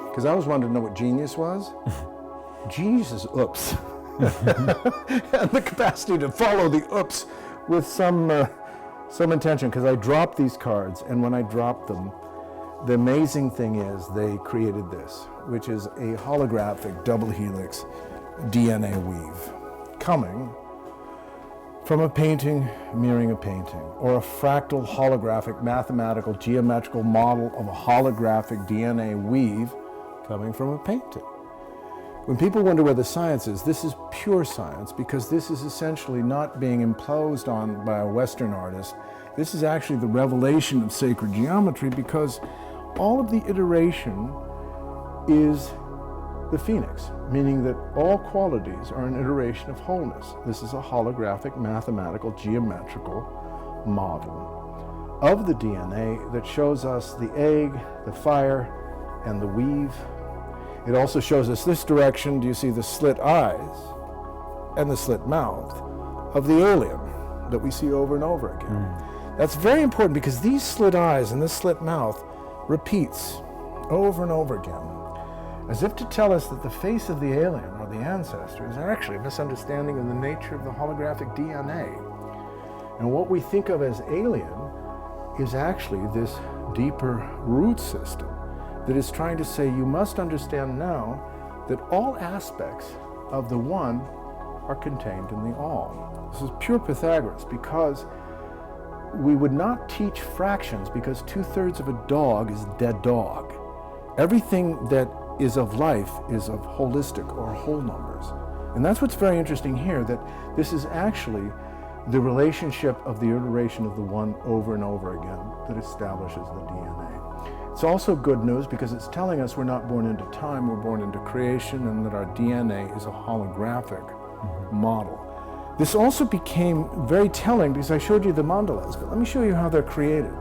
because I always wanted to know what genius was. Genius is oops. And the capacity to follow the oops with some intention, because I dropped these cards, and when I dropped them, the amazing thing is they created this, which is a holographic double helix DNA weave coming from a painting mirroring a painting, or a fractal holographic mathematical geometrical model of a holographic DNA weave coming from a painting. When people wonder where the science is, this is pure science, because this is essentially not being imposed on by a Western artist. This is actually the revelation of sacred geometry, because all of the iteration is the phoenix, meaning that all qualities are an iteration of wholeness. This is a holographic mathematical geometrical model of the DNA that shows us the egg, the fire, and the weave. It also shows us this direction. Do you see the slit eyes and the slit mouth of the alien that we see over and over again? That's very important, because these slit eyes and this slit mouth repeats over and over again, as if to tell us that the face of the alien or the ancestor is actually a misunderstanding of the nature of the holographic DNA. And what we think of as alien is actually this deeper root system that is trying to say, you must understand now that all aspects of the one are contained in the all. This is pure Pythagoras, because we would not teach fractions, because 2/3 of a dog is dead dog. Everything that is of life is of holistic or whole numbers. And that's what's very interesting here, that this is actually the relationship of the iteration of the one over and over again that establishes the DNA. It's also good news, because it's telling us we're not born into time, we're born into creation, and that our DNA is a holographic model. This also became very telling, because I showed you the mandalas, but let me show you how they're created.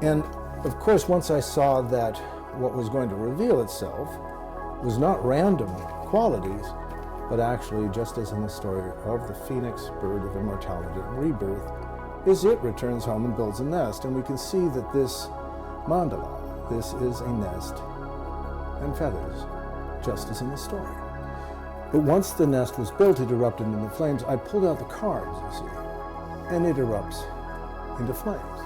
And of course, once I saw that what was going to reveal itself was not random qualities, but actually, just as in the story of the phoenix, bird of immortality and rebirth, is it returns home and builds a nest. And we can see that this mandala, this is a nest and feathers, just as in the story. But once the nest was built, it erupted into flames. I pulled out the cards, you see, and it erupts into flames.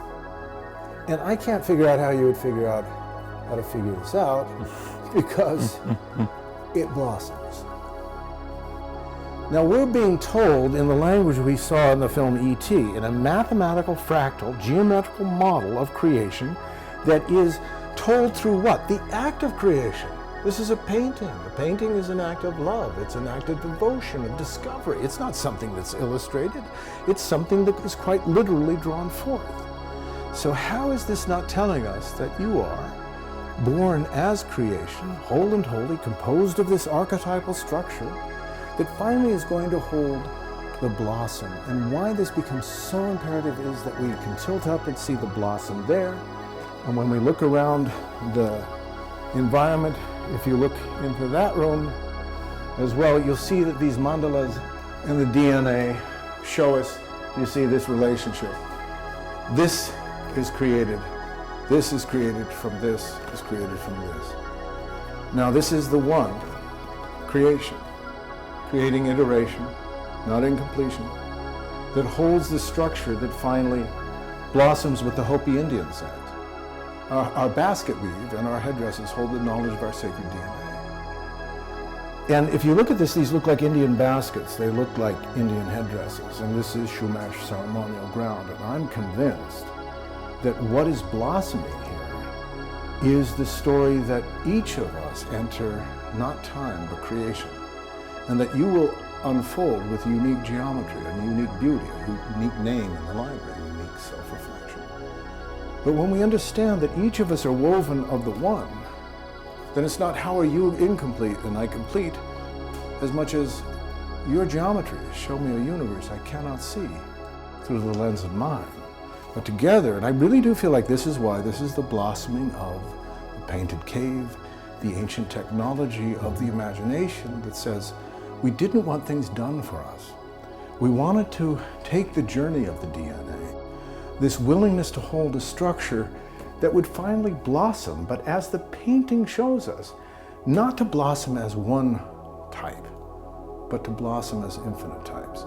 And I can't figure out how you would figure out how to figure this out, because it blossoms. Now, we're being told in the language we saw in the film E.T., in a mathematical fractal geometrical model of creation that is told through what? The act of creation. This is a painting. A painting is an act of love. It's an act of devotion, of discovery. It's not something that's illustrated. It's something that is quite literally drawn forth. So how is this not telling us that you are born as creation, whole and holy, composed of this archetypal structure that finally is going to hold the blossom? And why this becomes so imperative is that we can tilt up and see the blossom there. And when we look around the environment, if you look into that room as well, you'll see that these mandalas and the DNA show us, you see this relationship. This is created. This is created from this, is created from this. Now this is the one, creation, creating iteration, not incompletion, that holds the structure that finally blossoms with the Hopi Indian scent. Our basket weave and our headdresses hold the knowledge of our sacred DNA. And if you look at this, these look like Indian baskets. They look like Indian headdresses. And this is Shumash ceremonial ground. And I'm convinced that what is blossoming here is the story that each of us enter not time, but creation. And that you will unfold with unique geometry and unique beauty, a unique name in the library, unique self-reflection. But when we understand that each of us are woven of the one, then it's not how are you incomplete and I complete, as much as your geometry show me a universe I cannot see through the lens of mine. But together, and I really do feel like this is why this is the blossoming of the painted cave, the ancient technology of the imagination that says we didn't want things done for us. We wanted to take the journey of the DNA, this willingness to hold a structure that would finally blossom. But as the painting shows us, not to blossom as one type, but to blossom as infinite types.